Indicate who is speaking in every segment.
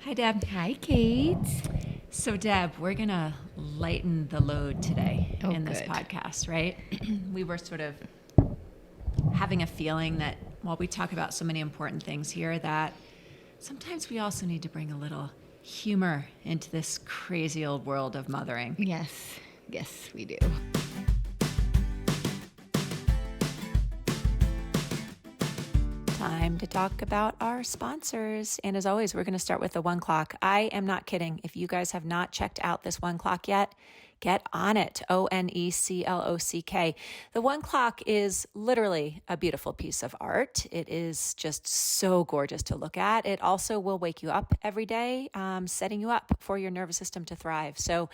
Speaker 1: Hi, Deb.
Speaker 2: Hi, Kate.
Speaker 1: So, Deb, we're going to lighten the load today in this
Speaker 2: good.
Speaker 1: podcast, right? We were sort of having a feeling that while we talk about so many important things here, that sometimes we also need to bring a little humor into this crazy old world of mothering.
Speaker 2: Yes, we do.
Speaker 1: Time to talk about our sponsors. And as always, we're going to start with the One Clock. I am not kidding. If you guys have not checked out this One Clock yet, get on it. ONECLOCK. The One Clock is literally a beautiful piece of art. It is just so gorgeous to look at. It also will wake you up every day, setting you up for your nervous system to thrive. So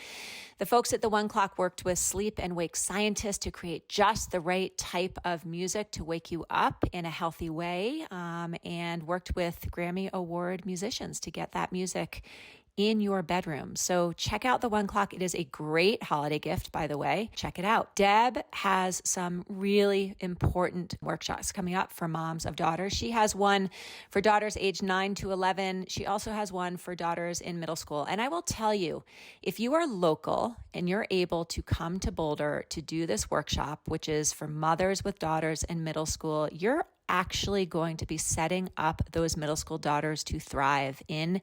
Speaker 1: the folks at the One Clock worked with sleep and wake scientists to create just the right type of music to wake you up in a healthy way, and worked with Grammy Award musicians to get that music in your bedroom. So check out the One Clock. It is a great holiday gift, by the way. Check it out. Deb has some really important workshops coming up for moms of daughters. She has one for daughters aged 9 to 11. She also has one for daughters in middle school. And I will tell you, if you are local and you're able to come to Boulder to do this workshop, which is for mothers with daughters in middle school, you're actually going to be setting up those middle school daughters to thrive in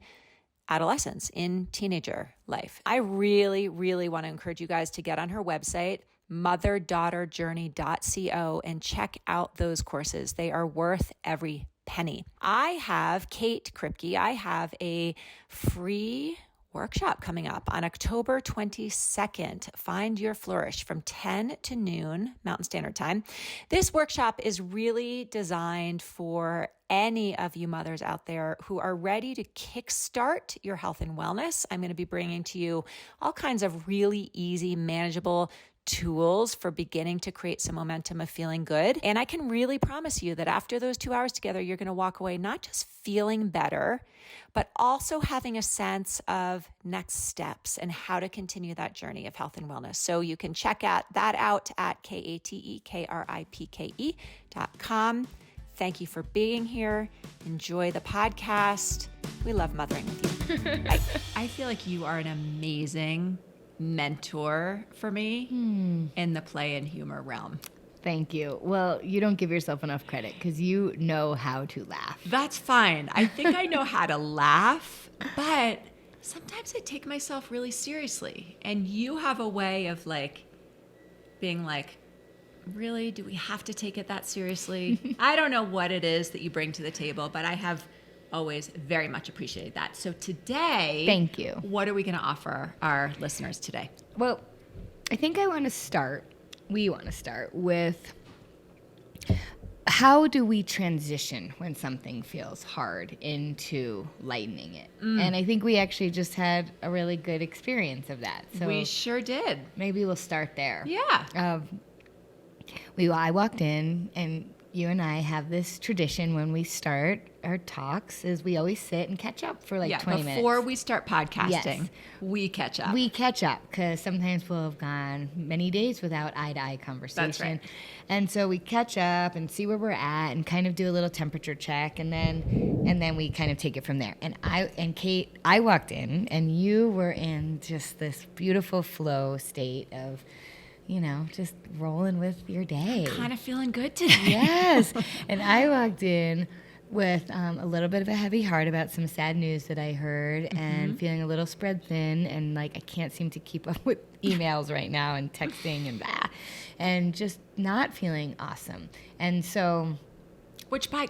Speaker 1: adolescence, in teenager life. I really, really want to encourage you guys to get on her website, motherdaughterjourney.co, and check out those courses. They are worth every penny. I have Kate Kripke. I have a free workshop coming up on October 22nd. Find Your Flourish from 10 to noon Mountain Standard Time. This workshop is really designed for any of you mothers out there who are ready to kickstart your health and wellness. I'm going to be bringing to you all kinds of really easy, manageable tools for beginning to create some momentum of feeling good. And I can really promise you that after those 2 hours together, you're going to walk away not just feeling better, but also having a sense of next steps and how to continue that journey of health and wellness. So you can check that out at katekripke.com. Thank you for being here. Enjoy the podcast. We love mothering with you. I feel like you are an amazing mentor for me in the play and humor realm.
Speaker 2: Thank you. Well, you don't give yourself enough credit because you know how to laugh.
Speaker 1: That's fine. I think I know how to laugh, but sometimes I take myself really seriously. And you have a way of being like, really? Do we have to take it that seriously? I don't know what it is that you bring to the table, but I have always very much appreciated that. So today,
Speaker 2: thank you.
Speaker 1: What are we going to offer our listeners today?
Speaker 2: Well, I think we want to start with how do we transition when something feels hard into lightening it? And I think we actually just had a really good experience of that. So
Speaker 1: we sure did.
Speaker 2: Maybe we'll start there.
Speaker 1: Yeah.
Speaker 2: I walked in, and you and I have this tradition when we start our talks is we always sit and catch up for 20 minutes.
Speaker 1: Before we start podcasting,
Speaker 2: Yes.
Speaker 1: we catch up.
Speaker 2: We catch up because sometimes we'll have gone many days without eye-to-eye conversation.
Speaker 1: That's right.
Speaker 2: And so we catch up and see where we're at and kind of do a little temperature check, and then we kind of take it from there. And Kate, I walked in, and you were in just this beautiful flow state of, just rolling with your day.
Speaker 1: Kind of feeling good today.
Speaker 2: Yes. And I walked in with a little bit of a heavy heart about some sad news that I heard, and feeling a little spread thin, and I can't seem to keep up with emails right now and texting and just not feeling awesome. And so...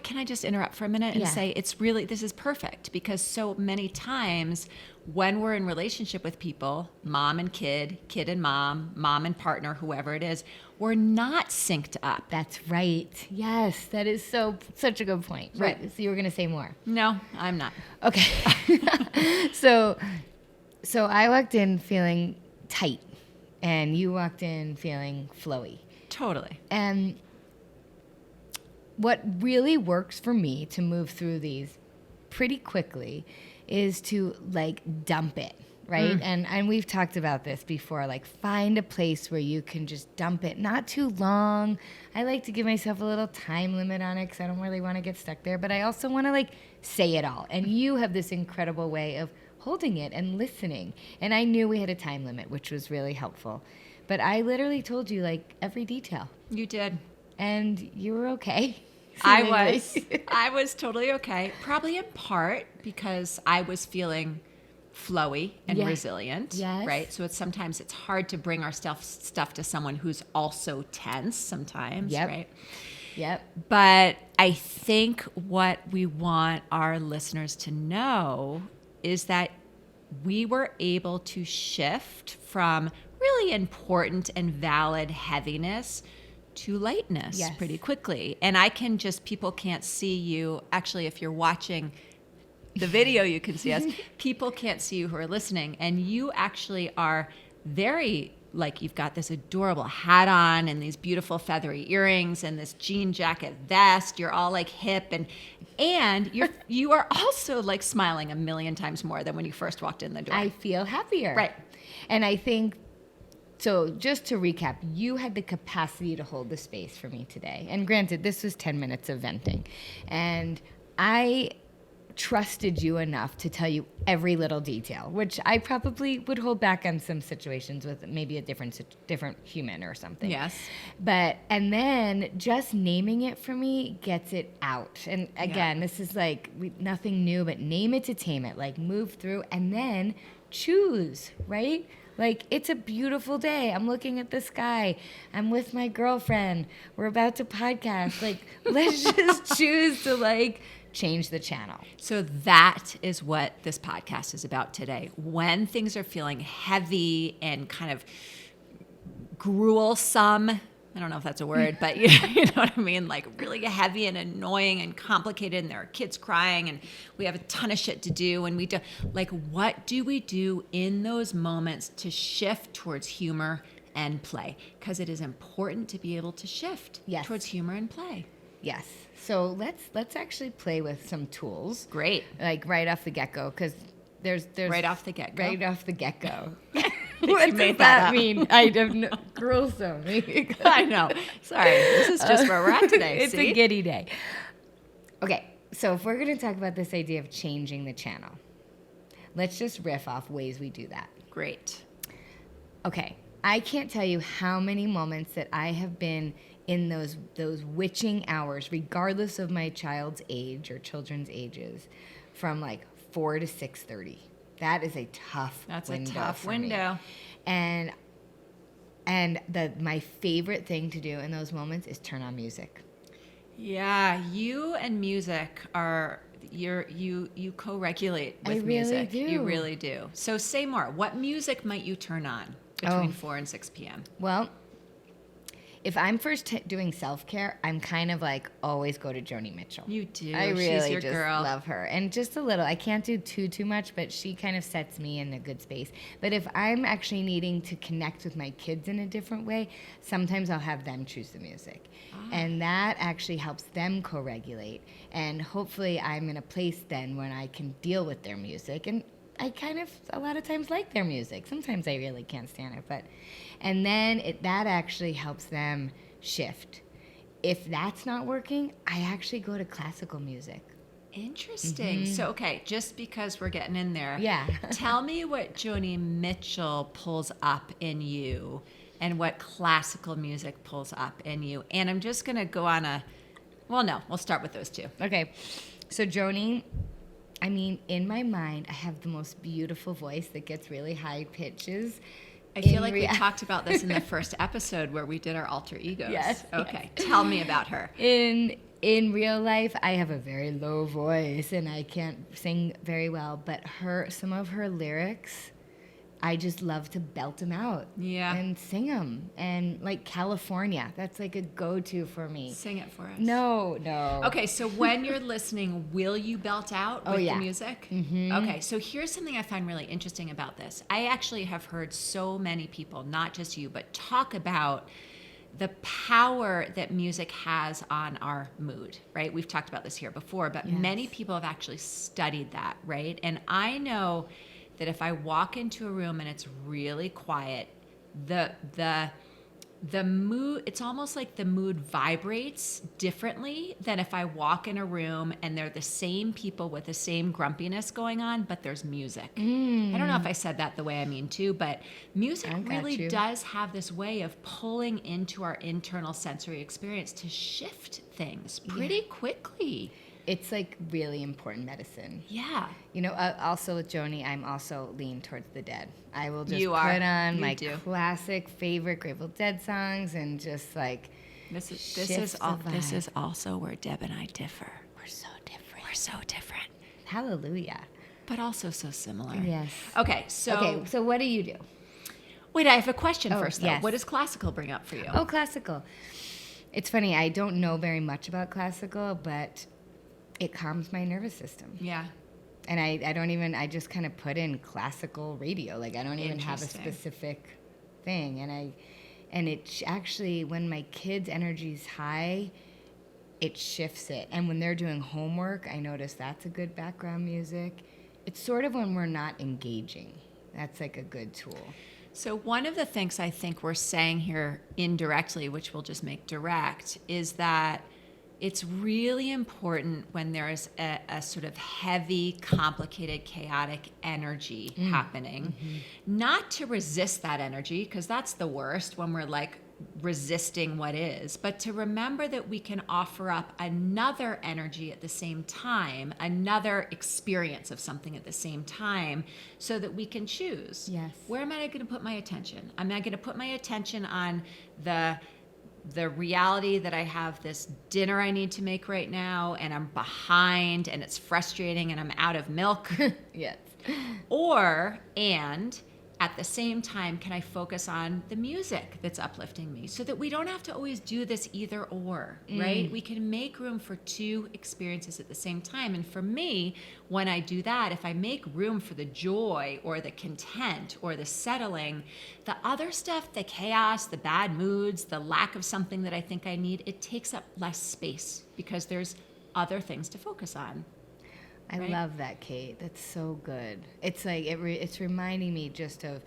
Speaker 1: Can I just interrupt for a minute and say this is perfect, because so many times when we're in relationship with people, mom and kid, kid and mom and partner, whoever it is, we're not synced up.
Speaker 2: That's right. Yes, that is such a good point.
Speaker 1: Right.
Speaker 2: So you were going to say more.
Speaker 1: No, I'm not.
Speaker 2: Okay. So I walked in feeling tight, and you walked in feeling flowy.
Speaker 1: Totally.
Speaker 2: And what really works for me to move through these pretty quickly is to dump it. right? And we've talked about this before, like find a place where you can just dump it, not too long. I like to give myself a little time limit on it because I don't really want to get stuck there, but I also want to like say it all. And you have this incredible way of holding it and listening. And I knew we had a time limit, which was really helpful. But I literally told you like every detail.
Speaker 1: You did.
Speaker 2: And you were okay.
Speaker 1: I was totally okay. Probably in part because I was feeling flowy and resilient, right? So sometimes it's hard to bring our stuff to someone who's also tense sometimes, right?
Speaker 2: Yep.
Speaker 1: But I think what we want our listeners to know is that we were able to shift from really important and valid heaviness to lightness pretty quickly. And people can't see you. Actually, if you're watching the video, you can see us. People can't see you who are listening. And you actually are very, like, you've got this adorable hat on and these beautiful feathery earrings and this jean jacket vest. You're all like hip and you are also like smiling a million times more than when you first walked in the door.
Speaker 2: I feel happier.
Speaker 1: Right.
Speaker 2: And I think, so just to recap, you had the capacity to hold the space for me today. And granted, this was 10 minutes of venting. And I trusted you enough to tell you every little detail, which I probably would hold back on some situations with maybe a different human or something.
Speaker 1: Yes.
Speaker 2: And then just naming it for me gets it out. And again, this is like nothing new, but name it to tame it, like move through and then choose, right? Like, it's a beautiful day. I'm looking at the sky. I'm with my girlfriend. We're about to podcast. Like, let's just choose to, like, change the channel.
Speaker 1: So that is what this podcast is about today. When things are feeling heavy and kind of gruesome, I don't know if that's a word, but you know what I mean? Like really heavy and annoying and complicated, and there are kids crying and we have a ton of shit to do. And what do we do in those moments to shift towards humor and play? Because it is important to be able to shift towards humor and play.
Speaker 2: Yes. So let's actually play with some tools.
Speaker 1: Great.
Speaker 2: Like right off the get-go, because there's
Speaker 1: right off the get-go.
Speaker 2: Right off the get-go.
Speaker 1: What does that
Speaker 2: mean? I don't know. Gruesome.
Speaker 1: I know. Sorry. This is just where we're at today.
Speaker 2: It's a giddy day. Okay. So if we're going to talk about this idea of changing the channel, let's just riff off ways we do that.
Speaker 1: Great.
Speaker 2: Okay. I can't tell you how many moments that I have been in those witching hours, regardless of my child's age or children's ages, from like 4 to 6:30. That is a tough window. And my favorite thing to do in those moments is turn on music.
Speaker 1: Yeah, you and music are you co-regulate with music.
Speaker 2: Really do.
Speaker 1: You really do. So say more. What music might you turn on between 4 and 6 p.m.?
Speaker 2: Well, if I'm first doing self-care, I'm kind of like always go to Joni Mitchell.
Speaker 1: You do.
Speaker 2: I really
Speaker 1: She's your
Speaker 2: just
Speaker 1: girl.
Speaker 2: love her. And just a little. I can't do too much, but she kind of sets me in a good space. But if I'm actually needing to connect with my kids in a different way, sometimes I'll have them choose the music. And that actually helps them co-regulate. And hopefully I'm in a place then when I can deal with their music. And I kind of a lot of times like their music. Sometimes I really can't stand it, and then that actually helps them shift. If that's not working, I actually go to classical music.
Speaker 1: Interesting. So okay, just because we're getting in there, tell me what Joni Mitchell pulls up in you, and what classical music pulls up in you. And I'm just gonna go on we'll start with those two.
Speaker 2: Okay, so Joni. I mean, in my mind, I have the most beautiful voice that gets really high pitches.
Speaker 1: I feel like we talked about this in the first episode where we did our alter egos.
Speaker 2: Yes.
Speaker 1: Okay. Tell me about her.
Speaker 2: In real life, I have a very low voice and I can't sing very well, but some of her lyrics, I just love to belt them out.
Speaker 1: Yeah.
Speaker 2: And sing them. And like California, that's like a go-to for me.
Speaker 1: Sing it for us.
Speaker 2: No.
Speaker 1: Okay, so when you're listening, will you belt out with the music?
Speaker 2: Mm-hmm.
Speaker 1: Okay, so here's something I find really interesting about this. I actually have heard so many people, not just you, but talk about the power that music has on our mood, right? We've talked about this here before, but many people have actually studied that, right? And I know that if I walk into a room and it's really quiet, the mood, it's almost like the mood vibrates differently than if I walk in a room and they're the same people with the same grumpiness going on, but there's music. I don't know if I said that the way I mean to, but music really does have this way of pulling into our internal sensory experience to shift things pretty quickly.
Speaker 2: It's like really important medicine.
Speaker 1: Yeah.
Speaker 2: You know, also with Joni, I'm also lean towards the Dead. I will just put on my classic favorite Grateful Dead songs and just like
Speaker 1: this is also where Deb and I differ. We're so different.
Speaker 2: Hallelujah.
Speaker 1: But also so similar.
Speaker 2: Yes.
Speaker 1: Okay, so
Speaker 2: what do you do?
Speaker 1: Wait, I have a question first though.
Speaker 2: Yes.
Speaker 1: What does classical bring up for you?
Speaker 2: Oh, classical. It's funny, I don't know very much about classical, but it calms my nervous system.
Speaker 1: Yeah.
Speaker 2: And I just kind of put in classical radio. Like I don't even have a specific thing. And it actually, when my kids' energy's high, it shifts it. And when they're doing homework, I notice that's a good background music. It's sort of when we're not engaging. That's like a good tool.
Speaker 1: So one of the things I think we're saying here indirectly, which we'll just make direct, is that it's really important when there's a sort of heavy, complicated, chaotic energy happening, not to resist that energy, because that's the worst when we're like resisting what is, but to remember that we can offer up another energy at the same time, another experience of something at the same time, so that we can choose.
Speaker 2: Yes.
Speaker 1: Where am I going to put my attention? Am I going to put my attention on the reality that I have this dinner I need to make right now and I'm behind and it's frustrating and I'm out of milk?
Speaker 2: Yes.
Speaker 1: And at the same time, can I focus on the music that's uplifting me so that we don't have to always do this either or, right? We can make room for two experiences at the same time. And for me, when I do that, if I make room for the joy or the content or the settling, the other stuff, the chaos, the bad moods, the lack of something that I think I need, it takes up less space because there's other things to focus on.
Speaker 2: I love that, Kate. That's so good. It's like it's reminding me just of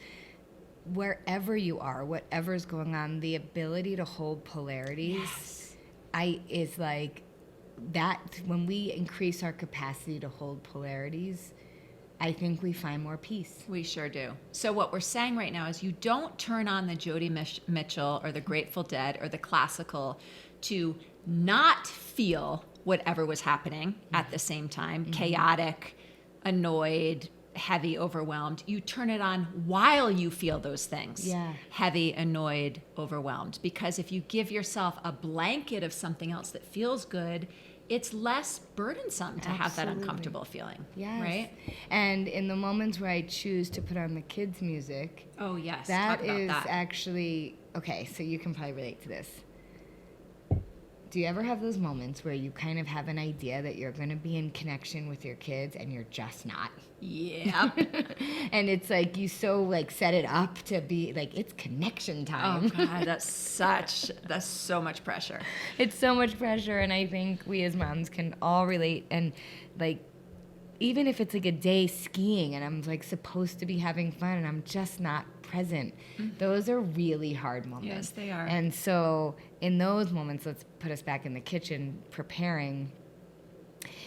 Speaker 2: wherever you are, whatever's going on, the ability to hold polarities. Is like that. When we increase our capacity to hold polarities, I think we find more peace.
Speaker 1: We sure do. So what we're saying right now is you don't turn on the Joni Mitchell or the Grateful Dead or the classical to not feel whatever was happening at the same time, chaotic, annoyed, heavy, overwhelmed. You turn it on while you feel those things. Heavy, annoyed, overwhelmed. Because if you give yourself a blanket of something else that feels good, it's less burdensome to have that uncomfortable feeling.
Speaker 2: Yes.
Speaker 1: Right?
Speaker 2: And in the moments where I choose to put on the kids' music,
Speaker 1: oh yes,
Speaker 2: that is actually, okay, so you can probably relate to this. Do you ever have those moments where you kind of have an idea that you're going to be in connection with your kids and you're just not?
Speaker 1: Yeah.
Speaker 2: And it's like you so like set it up to be like it's connection time.
Speaker 1: Oh God, that's so much pressure.
Speaker 2: It's so much pressure, and I think we as moms can all relate. And like even if it's like a day skiing and I'm like supposed to be having fun and I'm just not present, those are really hard moments.
Speaker 1: Yes, they are.
Speaker 2: And so in those moments, let's put us back in the kitchen preparing.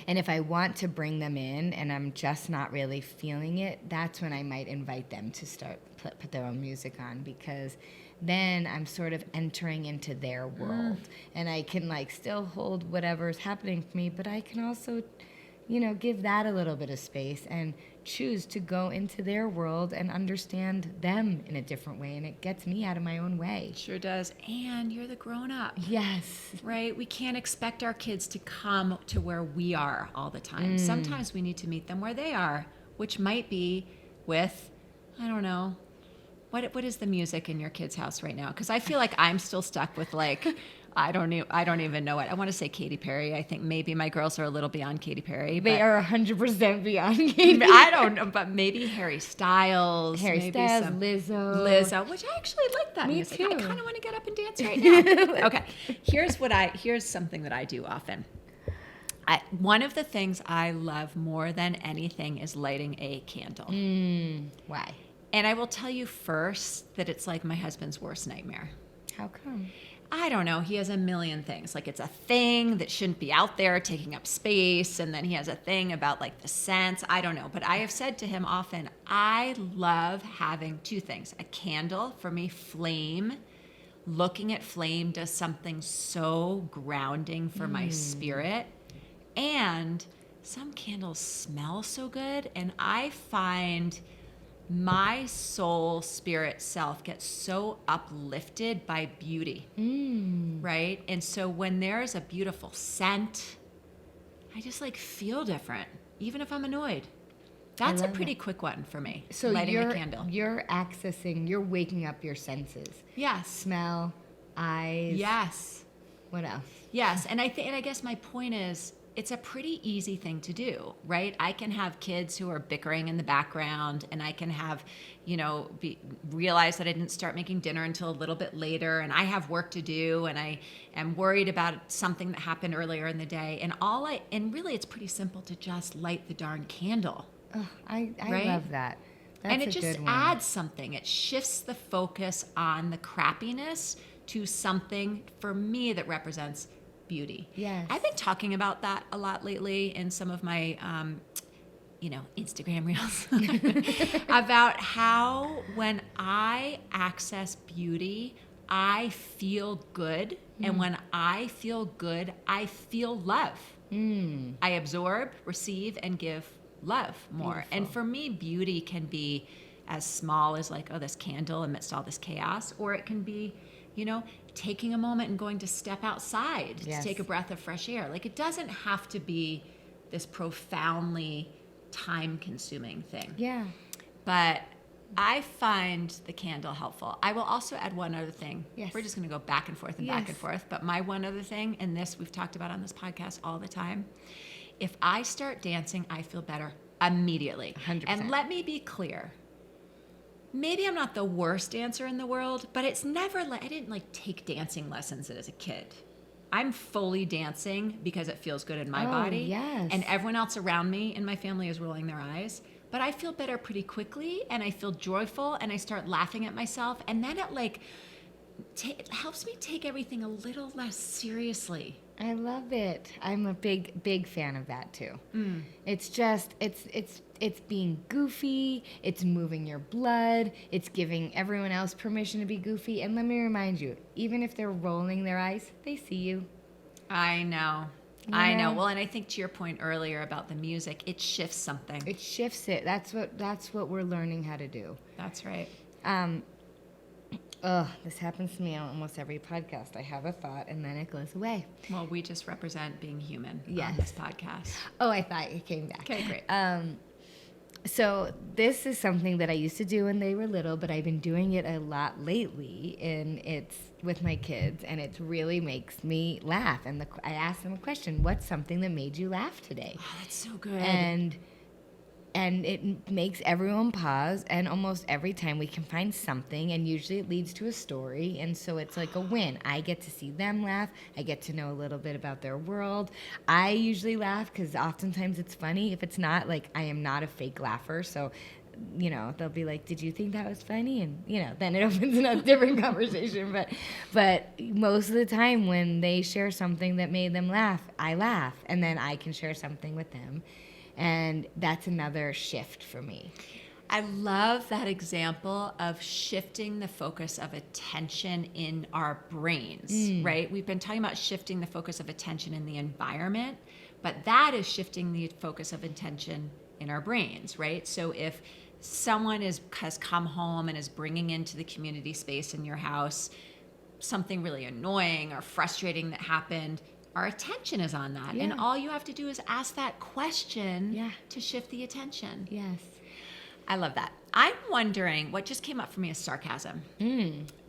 Speaker 2: And if I want to bring them in and I'm just not really feeling it, that's when I might invite them to start put their own music on, because then I'm sort of entering into their world. And I can like still hold whatever's happening for me, but I can also, you know, give that a little bit of space and choose to go into their world and understand them in a different way. And it gets me out of my own way.
Speaker 1: Sure does. And you're the grown-up.
Speaker 2: Yes.
Speaker 1: Right? We can't expect our kids to come to where we are all the time. Sometimes we need to meet them where they are, which might be with, I don't know, what is the music in your kid's house right now? Because I feel like I'm still stuck with like, I don't even know it. I want to say Katy Perry. I think maybe my girls are a little beyond Katy Perry.
Speaker 2: They are 100% beyond Katy Perry.
Speaker 1: I don't know, but maybe Harry Styles.
Speaker 2: Lizzo.
Speaker 1: Which I actually like that music.
Speaker 2: Too.
Speaker 1: I kind of want to get up and dance right now. Okay, here's something that I do often. One of the things I love more than anything is lighting a candle.
Speaker 2: Why?
Speaker 1: And I will tell you first that it's like my husband's worst nightmare.
Speaker 2: How come?
Speaker 1: I don't know. He has a million things. Like it's a thing that shouldn't be out there taking up space. And then he has a thing about like the scents. I don't know. But I have said to him often, I love having two things. A candle, for me, flame. Looking at flame does something so grounding for my spirit. And some candles smell so good. And I find my soul, spirit self gets so uplifted by beauty, right? And so when there's a beautiful scent, I just like feel different, even if I'm annoyed. That's a pretty quick one for me,
Speaker 2: So
Speaker 1: lighting a candle.
Speaker 2: you're waking up your senses.
Speaker 1: Yes.
Speaker 2: Smell, eyes.
Speaker 1: Yes.
Speaker 2: What else?
Speaker 1: Yes. And I guess my point is, it's a pretty easy thing to do, right? I can have kids who are bickering in the background, and I can have, realize that I didn't start making dinner until a little bit later, and I have work to do, and I am worried about something that happened earlier in the day. And really it's pretty simple to just light the darn candle.
Speaker 2: Oh, I
Speaker 1: Right?
Speaker 2: love that. That's
Speaker 1: And it
Speaker 2: a
Speaker 1: just
Speaker 2: good one.
Speaker 1: adds something. It shifts the focus on the crappiness to something, for me, that represents beauty.
Speaker 2: Yes.
Speaker 1: I've been talking about that a lot lately in some of my, Instagram reels about how when I access beauty, I feel good. And when I feel good, I feel love. I absorb, receive, and give love more.
Speaker 2: Beautiful.
Speaker 1: And for me, beauty can be as small as like, oh, this candle amidst all this chaos, or it can be, taking a moment and going to step outside
Speaker 2: Yes.
Speaker 1: to take a breath of fresh air. Like it doesn't have to be this profoundly time-consuming thing.
Speaker 2: Yeah.
Speaker 1: But I find the candle helpful. I will also add one other thing.
Speaker 2: Yes.
Speaker 1: We're just going to go back and forth and back and
Speaker 2: Yes.
Speaker 1: forth. But my one other thing, and this we've talked about on this podcast all the time, if I start dancing, I feel better immediately.
Speaker 2: 100%.
Speaker 1: And let me be clear. Maybe I'm not the worst dancer in the world, but it's never I didn't take dancing lessons as a kid. I'm fully dancing because it feels good in my body.
Speaker 2: Yes.
Speaker 1: And everyone else around me in my family is rolling their eyes. But I feel better pretty quickly, and I feel joyful, and I start laughing at myself. And then it it helps me take everything a little less seriously.
Speaker 2: I love it. I'm a big fan of that too. It's just it's being goofy, it's moving your blood, it's giving everyone else permission to be goofy. And let me remind you, even if they're rolling their eyes, they see you.
Speaker 1: I know.
Speaker 2: Yeah.
Speaker 1: I know. Well, and I think to your point earlier about the music, it shifts something.
Speaker 2: It shifts it. That's what we're learning how to do.
Speaker 1: That's right.
Speaker 2: This happens to me on almost every podcast. I have a thought and then it goes away.
Speaker 1: Well, we just represent being human on
Speaker 2: Yes.
Speaker 1: this podcast.
Speaker 2: Oh, I thought it came back.
Speaker 1: Okay, great.
Speaker 2: So this is something that I used to do when they were little, but I've been doing it a lot lately, and it's with my kids, and it really makes me laugh. And I asked them a question: "What's something that made you laugh today?"
Speaker 1: Oh, that's so good.
Speaker 2: And it makes everyone pause, and almost every time we can find something, and usually it leads to a story, and so it's like a win. I get to see them laugh. I get to know a little bit about their world. I usually laugh because oftentimes it's funny. If it's not, I am not a fake laugher, so they'll be like, "Did you think that was funny?" And then it opens a different conversation. But most of the time when they share something that made them laugh, I laugh, and then I can share something with them. And that's another shift for me.
Speaker 1: I love that example of shifting the focus of attention in our brains, right? We've been talking about shifting the focus of attention in the environment, but that is shifting the focus of attention in our brains, right? So if someone has come home and is bringing into the community space in your house something really annoying or frustrating that happened, our attention is on that.
Speaker 2: Yeah.
Speaker 1: And all you have to do is ask that question
Speaker 2: Yeah.
Speaker 1: to shift the attention.
Speaker 2: Yes.
Speaker 1: I love that. I'm wondering, what just came up for me is sarcasm.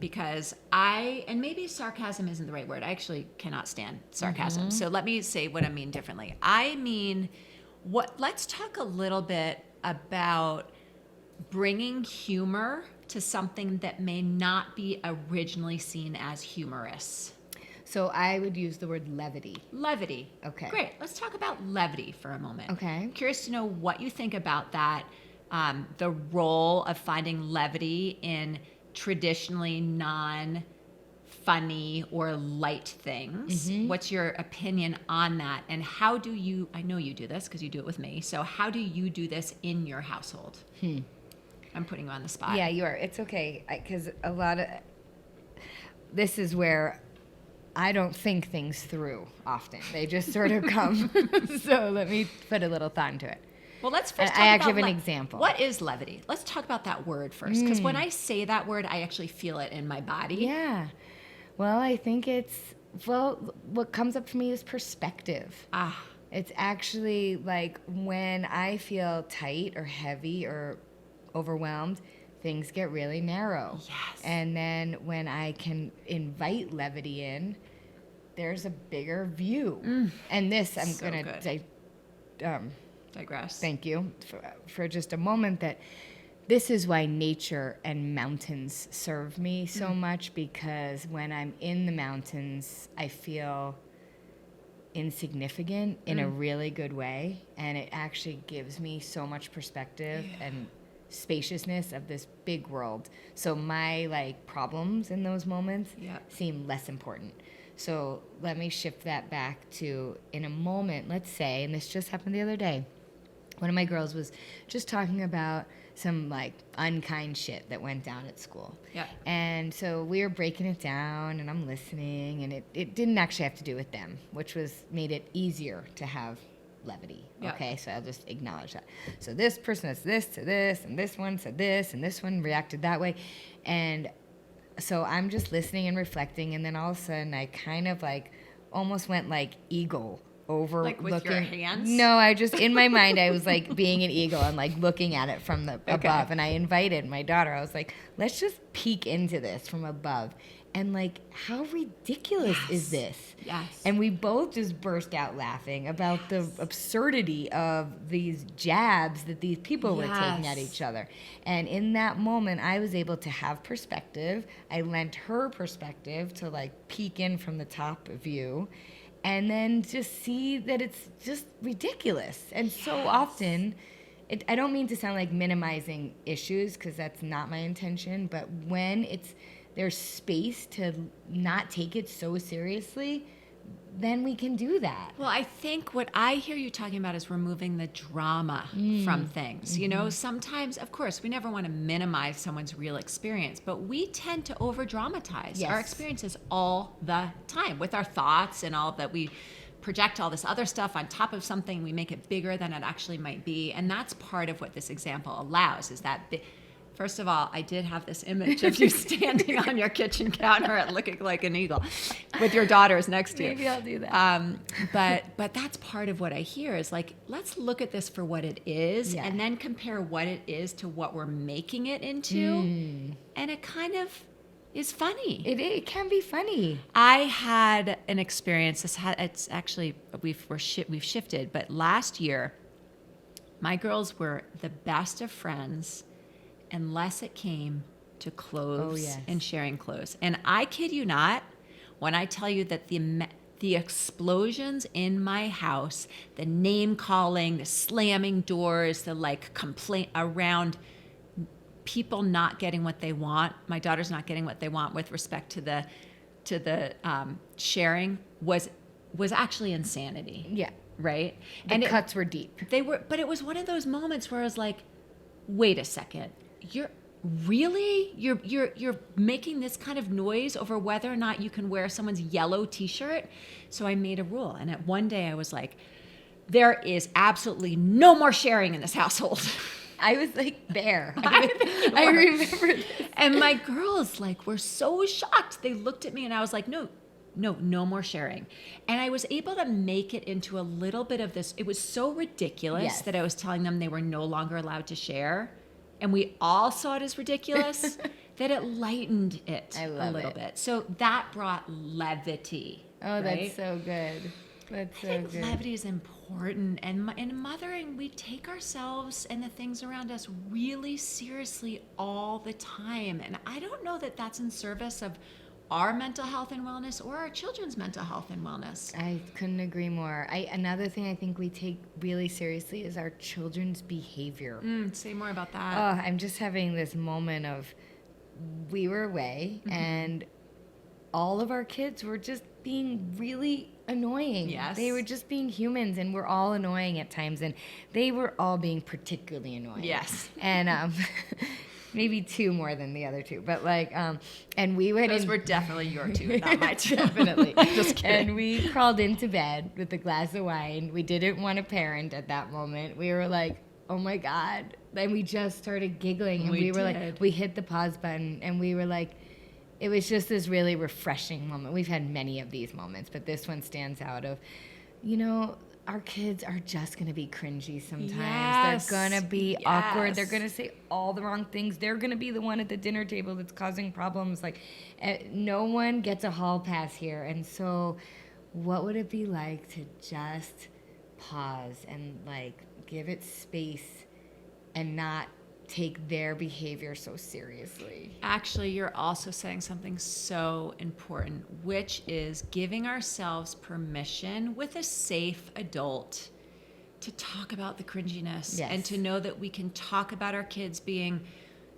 Speaker 1: Because and maybe sarcasm isn't the right word. I actually cannot stand sarcasm. So let me say what I mean differently. I mean, let's talk a little bit about bringing humor to something that may not be originally seen as humorous.
Speaker 2: So I would use the word levity.
Speaker 1: Levity.
Speaker 2: Okay.
Speaker 1: Great. Let's talk about levity for a moment.
Speaker 2: Okay.
Speaker 1: I'm curious to know what you think about that, the role of finding levity in traditionally non-funny or light things. What's your opinion on that? And how do you, I know you do this because you do it with me, so how do you do this in your household? I'm putting you on the spot.
Speaker 2: Yeah, you are. It's okay. Because a lot of, this is where I don't think things through often. They just sort of come. So let me put a little thought into it.
Speaker 1: Well, let's first talk
Speaker 2: I actually
Speaker 1: about
Speaker 2: have an example.
Speaker 1: What is levity? Let's talk about that word first. Because when I say that word, I actually feel it in my body.
Speaker 2: Yeah. Well, I think what comes up for me is perspective. It's actually like when I feel tight or heavy or overwhelmed, things get really narrow.
Speaker 1: Yes.
Speaker 2: And then when I can invite levity in, there's a bigger view. And this, I'm
Speaker 1: So
Speaker 2: going to
Speaker 1: digress.
Speaker 2: thank you for just a moment, that this is why nature and mountains serve me so much, because when I'm in the mountains, I feel insignificant in a really good way, and it actually gives me so much perspective and spaciousness of this big world. So my problems in those moments seem less important. So let me shift that back to, in a moment, let's say, and this just happened the other day, one of my girls was just talking about some unkind shit that went down at school.
Speaker 1: Yeah.
Speaker 2: And so we were breaking it down, and I'm listening, and it didn't actually have to do with them, which made it easier to have levity.
Speaker 1: Yeah.
Speaker 2: Okay, so I'll just acknowledge that. So this person says this to this, and this one said this, and this one reacted that way. And so I'm just listening and reflecting, and then all of a sudden I kind of almost went eagle over
Speaker 1: with your hands?
Speaker 2: No, I just, in my mind, I was being an eagle and looking at it from the above. And I invited my daughter. I was like, let's just peek into this from above. And how ridiculous is this?
Speaker 1: Yes.
Speaker 2: And we both just burst out laughing about the absurdity of these jabs that these people were taking at each other. And in that moment, I was able to have perspective. I lent her perspective to peek in from the top view, and then just see that it's just ridiculous. And so often, I don't mean to sound like minimizing issues, because that's not my intention, but when there's space to not take it so seriously, then we can do that.
Speaker 1: Well, I think what I hear you talking about is removing the drama from things. You know, sometimes, of course, we never want to minimize someone's real experience, but we tend to over-dramatize our experiences all the time with our thoughts and all that. We project all this other stuff on top of something. We make it bigger than it actually might be. And that's part of what this example allows, is that first of all, I did have this image of you standing on your kitchen counter and looking like an eagle with your daughters next to you.
Speaker 2: Maybe I'll do that.
Speaker 1: But that's part of what I hear is let's look at this for what it is, and then compare what it is to what we're making it into. And it kind of is funny.
Speaker 2: It can be funny.
Speaker 1: I had an experience. It's actually, we've shifted, but last year, my girls were the best of friends unless it came to clothes and sharing clothes. And I kid you not, when I tell you that the explosions in my house, the name calling, the slamming doors, the complaint around people not getting what they want, my daughter's not getting what they want with respect to the sharing, was actually insanity.
Speaker 2: Yeah.
Speaker 1: Right?
Speaker 2: The cuts were deep.
Speaker 1: But it was one of those moments where I was like, wait a second. You're making this kind of noise over whether or not you can wear someone's yellow t-shirt. So I made a rule. And one day I was like, there is absolutely no more sharing in this household.
Speaker 2: I was there. I remember this.
Speaker 1: And my girls were so shocked. They looked at me and I was like, no more sharing. And I was able to make it into a little bit of this. It was so ridiculous that I was telling them they were no longer allowed to share. And we all saw it as ridiculous, that it lightened it a little bit. So that brought levity.
Speaker 2: Oh, that's so good. That's so good. I think
Speaker 1: levity is important. And in mothering, we take ourselves and the things around us really seriously all the time. And I don't know that that's in service of our mental health and wellness or our children's mental health and wellness.
Speaker 2: I couldn't agree more. Another thing I think we take really seriously is our children's behavior.
Speaker 1: Say more about that.
Speaker 2: Oh, I'm just having this moment of, we were away and all of our kids were just being really annoying.
Speaker 1: Yes.
Speaker 2: They were just being humans, and we're all annoying at times, and they were all being particularly annoying.
Speaker 1: Yes.
Speaker 2: And maybe two more than the other two, but like, and we went
Speaker 1: Those
Speaker 2: in.
Speaker 1: were definitely your two and not my two.
Speaker 2: Definitely.
Speaker 1: Just kidding.
Speaker 2: And we crawled into bed with a glass of wine. We didn't want to parent at that moment. We were like, oh my God. And we just started giggling, and we were like, we hit the pause button, and we were like, it was just this really refreshing moment. We've had many of these moments, but this one stands out of, our kids are just going to be cringy sometimes.
Speaker 1: Yes.
Speaker 2: They're going to be awkward. They're going to say all the wrong things. They're going to be the one at the dinner table that's causing problems. Like, no one gets a hall pass here. And so what would it be like to just pause and, like, give it space and not take their behavior so seriously?
Speaker 1: Actually, you're also saying something so important, which is giving ourselves permission with a safe adult to talk about the cringiness.
Speaker 2: Yes.
Speaker 1: And to know that we can talk about our kids being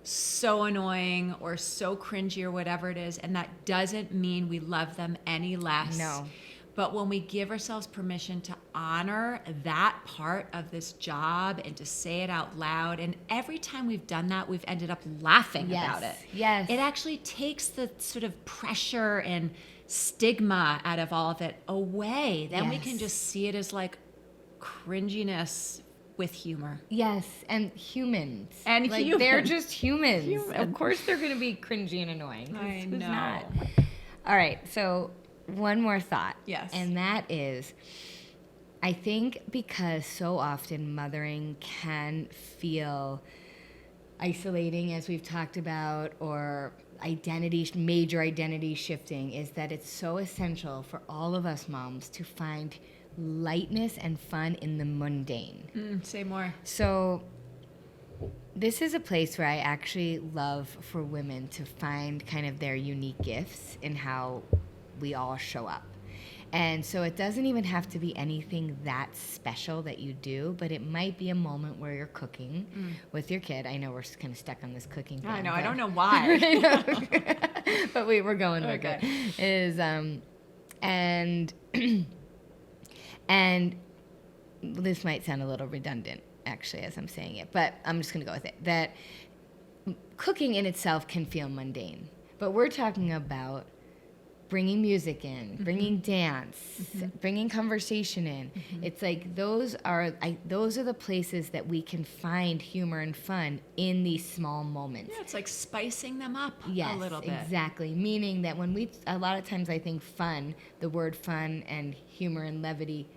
Speaker 1: so annoying or so cringy or whatever it is, and that doesn't mean we love them any less.
Speaker 2: No.
Speaker 1: But when we give ourselves permission to honor that part of this job and to say it out loud, and every time we've done that, we've ended up laughing about it.
Speaker 2: Yes.
Speaker 1: It actually takes the sort of pressure and stigma out of all of it away. Then we can just see it as like cringiness with humor.
Speaker 2: Yes, and humans.
Speaker 1: And
Speaker 2: like,
Speaker 1: human.
Speaker 2: They're just humans.
Speaker 1: Human.
Speaker 2: Of course they're going to be cringy and annoying.
Speaker 1: I
Speaker 2: Who's
Speaker 1: know.
Speaker 2: not? All right, so one more thought.
Speaker 1: Yes.
Speaker 2: And that is, I think because so often mothering can feel isolating, as we've talked about, or major identity shifting, is that it's so essential for all of us moms to find lightness and fun in the mundane.
Speaker 1: Say more.
Speaker 2: So this is a place where I actually love for women to find kind of their unique gifts in how we all show up. And so it doesn't even have to be anything that special that you do, but it might be a moment where you're cooking with your kid. I know we're kind of stuck on this cooking thing.
Speaker 1: I know. I don't know why.
Speaker 2: I know. But we're going with
Speaker 1: Okay.
Speaker 2: it. And this might sound a little redundant, actually, as I'm saying it, but I'm just going to go with it. That cooking in itself can feel mundane, but we're talking about bringing music in, bringing dance, bringing conversation in. It's like those are the places that we can find humor and fun in these small moments.
Speaker 1: Yeah, it's like spicing them up
Speaker 2: Yes,
Speaker 1: a little bit.
Speaker 2: exactly. Meaning that when a lot of times I think fun, the word fun and humor and levity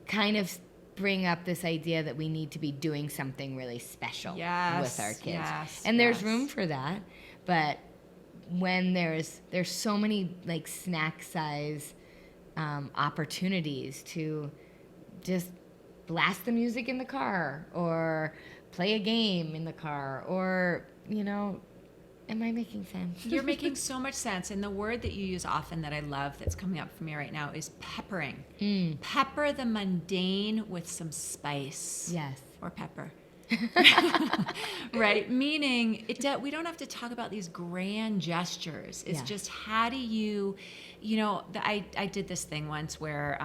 Speaker 2: kind of bring up this idea that we need to be doing something really special with our kids.
Speaker 1: Yes,
Speaker 2: and there's room for that, but when there's so many like snack size opportunities to just blast the music in the car or play a game in the car, or am I making sense?
Speaker 1: You're making so much sense. And the word that you use often that I love that's coming up for me right now is peppering. Pepper the mundane with some spice.
Speaker 2: Yes.
Speaker 1: Or pepper. Right? Meaning we don't have to talk about these grand gestures. It's just how do you, I did this thing once where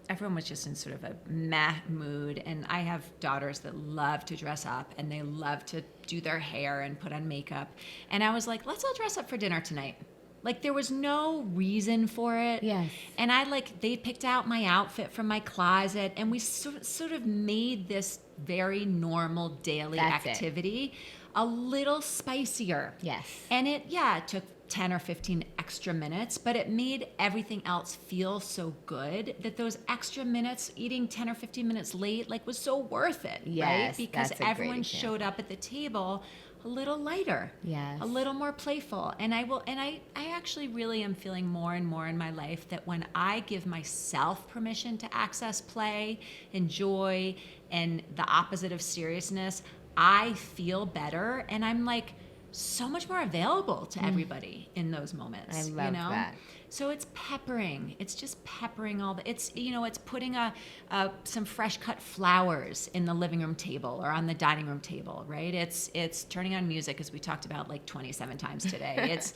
Speaker 1: everyone was just in sort of a meh mood, and I have daughters that love to dress up and they love to do their hair and put on makeup, and I was like, let's all dress up for dinner tonight. Like, there was no reason for it.
Speaker 2: Yes.
Speaker 1: And they picked out my outfit from my closet, and we sort of made this very normal daily activity a little spicier.
Speaker 2: Yes.
Speaker 1: And it took 10 or 15 extra minutes, but it made everything else feel so good that those extra minutes, eating 10 or 15 minutes late, was so worth it, right? Because
Speaker 2: that's a great
Speaker 1: everyone
Speaker 2: example.
Speaker 1: showed up at the table a little lighter,
Speaker 2: Yes.
Speaker 1: a little more playful. And I actually really am feeling more and more in my life that when I give myself permission to access play and joy and the opposite of seriousness, I feel better, and I'm like so much more available to everybody in those moments.
Speaker 2: I love that.
Speaker 1: So it's peppering. It's just peppering it's putting some fresh cut flowers in the living room table or on the dining room table, right? It's turning on music, as we talked about like 27 times today. It's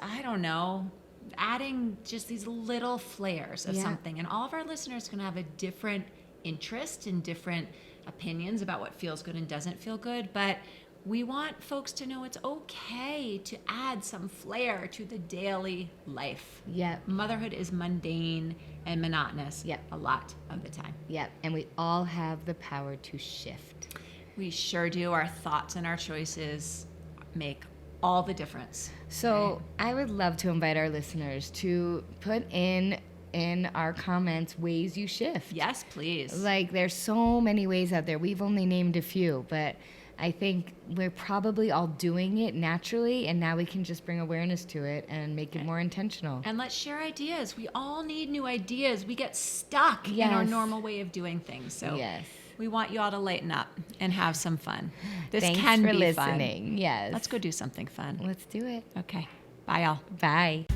Speaker 1: I don't know, adding just these little flares of something. And all of our listeners are going to have a different interest and different opinions about what feels good and doesn't feel good, but we want folks to know it's okay to add some flair to the daily life.
Speaker 2: Yep.
Speaker 1: Motherhood is mundane and monotonous a lot of the time.
Speaker 2: Yep. And we all have the power to shift.
Speaker 1: We sure do. Our thoughts and our choices make all the difference.
Speaker 2: So I would love to invite our listeners to put in our comments ways you shift.
Speaker 1: Yes, please.
Speaker 2: Like, there's so many ways out there. We've only named a few, but I think we're probably all doing it naturally, and now we can just bring awareness to it and make it more intentional.
Speaker 1: And let's share ideas. We all need new ideas. We get stuck in our normal way of doing things. So we want you all to lighten up and have some fun.
Speaker 2: Thanks
Speaker 1: can
Speaker 2: for
Speaker 1: be
Speaker 2: listening.
Speaker 1: fun.
Speaker 2: Yes.
Speaker 1: Let's go do something fun.
Speaker 2: Let's do it.
Speaker 1: Okay. Bye, all.
Speaker 2: Bye.